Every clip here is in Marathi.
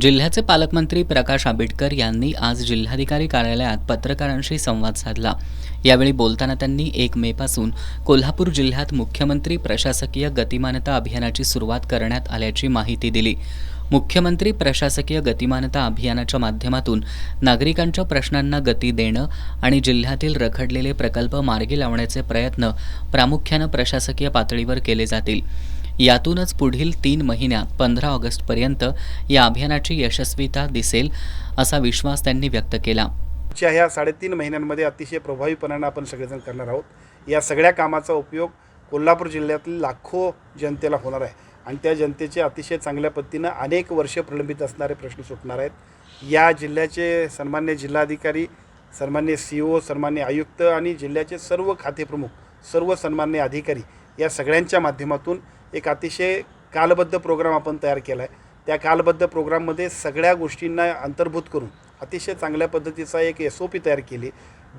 जिल्ह्याचे पालकमंत्री प्रकाश आंबेडकर यांनी आज जिल्हाधिकारी कार्यालयात पत्रकारांशी संवाद साधला। यावेळी बोलताना त्यांनी 1 मे पासून कोल्हापूर जिल्ह्यात मुख्यमंत्री प्रशासकीय गतिमानता अभियानाची सुरुवात करण्यात आल्याची माहिती दिली। मुख्यमंत्री प्रशासकीय गतिमानता अभियानाच्या माध्यमातून नागरिकांच्या प्रश्नांना गती देणं आणि जिल्ह्यातील रखडलेले प्रकल्प मार्गी लावण्याचे प्रयत्न प्रामुख्याने प्रशासकीय पातळीवर केले जातील। यातूनच पुढील 3 महिन्यात 15 ऑगस्टपर्यंत या अभियानाची यशस्वीता दिसेल असा विश्वास त्यांनी व्यक्त केला। ह्या 3.5 महिन्यांमध्ये अतिशय प्रभावीपणाने आपण सगळेजण करणार आहोत। या सगळ्या कामाचा उपयोग कोल्हापूर जिल्ह्यातील लाखो जनतेला होणार आहे आणि त्या जनतेचे अतिशय चांगल्या पद्धतीने अनेक वर्ष प्रलंबित असणारे प्रश्न सुटणार आहेत। या जिल्ह्याचे सन्मान्य जिल्हाधिकारी, सन्मान्य सीओ, सन्मान्य आयुक्त आणि जिल्ह्याचे सर्व खाते प्रमुख, सर्व सन्मान्य अधिकारी या सगळ्यांच्या माध्यमातून एक अतिशय कालबद्ध प्रोग्राम आपण तयार केला आहे। त्या कालबद्ध प्रोग्राममध्ये सगळ्या गोष्टींना अंतर्भूत करून अतिशय चांगल्या पद्धतीचा एक SOP तयार केली।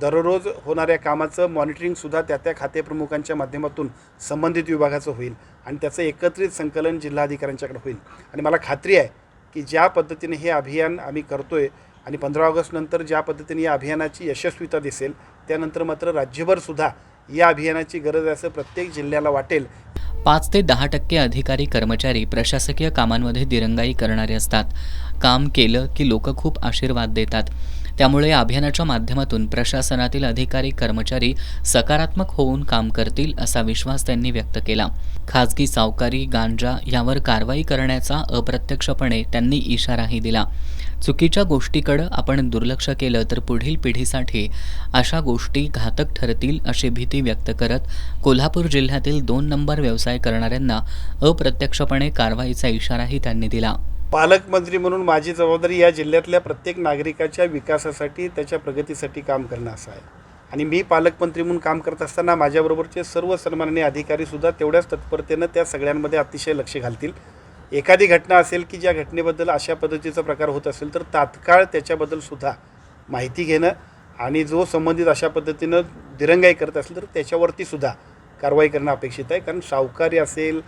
दररोज होणाऱ्या कामाचं मॉनिटरिंगसुद्धा त्या खाते प्रमुखांच्या माध्यमातून संबंधित विभागाचं होईल आणि त्याचं एकत्रित संकलन जिल्हाधिकाऱ्यांच्याकडे होईल। आणि मला खात्री आहे की ज्या पद्धतीने हे अभियान आम्ही करतोय आणि 15 ऑगस्टनंतर ज्या पद्धतीने या अभियानाची यशस्वीता दिसेल, त्यानंतर मात्र राज्यभरसुद्धा या अभियानाची गरज आहे असं प्रत्येक जिल्ह्याला वाटेल। 5 ते 10% अधिकारी कर्मचारी प्रशासकीय कामांमध्ये दिरंगाई करणारे असतात। काम केलं की लोक खूप आशीर्वाद देतात। त्यामुळे या अभियानाच्या माध्यमातून प्रशासनातील अधिकारी कर्मचारी सकारात्मक होऊन काम करतील असा विश्वास त्यांनी व्यक्त केला। खाजगी सावकारी, गांजा यावर कारवाई करण्याचा अप्रत्यक्षपणे त्यांनी इशाराही दिला। चुकीच्या गोष्टीकडे आपण दुर्लक्ष केलं तर पुढील पिढीसाठी अशा गोष्टी घातक ठरतील अशी भीती व्यक्त करत कोल्हापूर जिल्ह्यातील 2 नंबर व्यवसाय करणाऱ्यांना अप्रत्यक्षपणे कारवाईचा इशाराही त्यांनी दिला। पालकमंत्री म्हणून माझी जबाबदारी या जिल्ह्यातल्या प्रत्येक नागरिकाच्या विकासासाठी, त्याच्या प्रगतीसाठी काम करणं असं आहे आणि मी पालकमंत्री म्हणून काम करत असताना माझ्याबरोबरचे सर्व सन्माननीय अधिकारीसुद्धा तेवढ्याच तत्परतेनं त्या सगळ्यांमध्ये अतिशय लक्ष घालतील। एखादी घटना असेल की ज्या घटनेबद्दल अशा पद्धतीचा प्रकार होत असेल तर तात्काळ त्याच्याबद्दलसुद्धा माहिती घेणं आणि जो संबंधित अशा पद्धतीनं दिरंगाई करत असेल तर त्याच्यावरतीसुद्धा कारवाई करणं अपेक्षित आहे। कारण सावकारी असेल,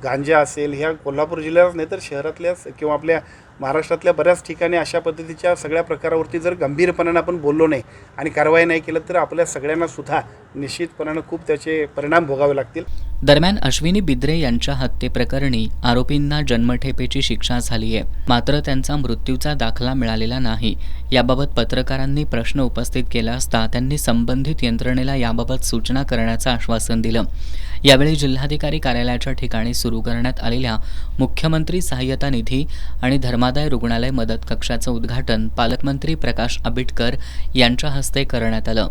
गांजा असेल, ह्या कोल्हापूर जिल्ह्यात नाही तर शहरातल्या किंवा आपल्या महाराष्ट्रातल्या बऱ्याच ठिकाणी अशा पद्धतीच्या सगळ्या प्रकारावरती जर गंभीरपणाने आपण बोललो नाही आणि कारवाई नाही केलं तर आपल्या सगळ्यांनासुद्धा निश्चितपणाने खूप त्याचे परिणाम भोगावे लागतील। दरम्यान अश्विनी बिद्रे यांच्या हत्येप्रकरणी आरोपींना जन्मठेपेची शिक्षा झाली आहे, मात्र त्यांचा मृत्यूचा दाखला मिळालेला नाही। याबाबत पत्रकारांनी प्रश्न उपस्थित केला असता त्यांनी संबंधित यंत्रणेला याबाबत सूचना करण्याचं आश्वासन दिलं। यावेळी जिल्हाधिकारी कार्यालयाच्या ठिकाणी सुरू करण्यात आलेल्या मुख्यमंत्री सहाय्यता निधी आणि धर्मादाय रुग्णालय मदत कक्षाचं उद्घाटन पालकमंत्री प्रकाश आंबेडकर यांच्या हस्ते करण्यात आलं।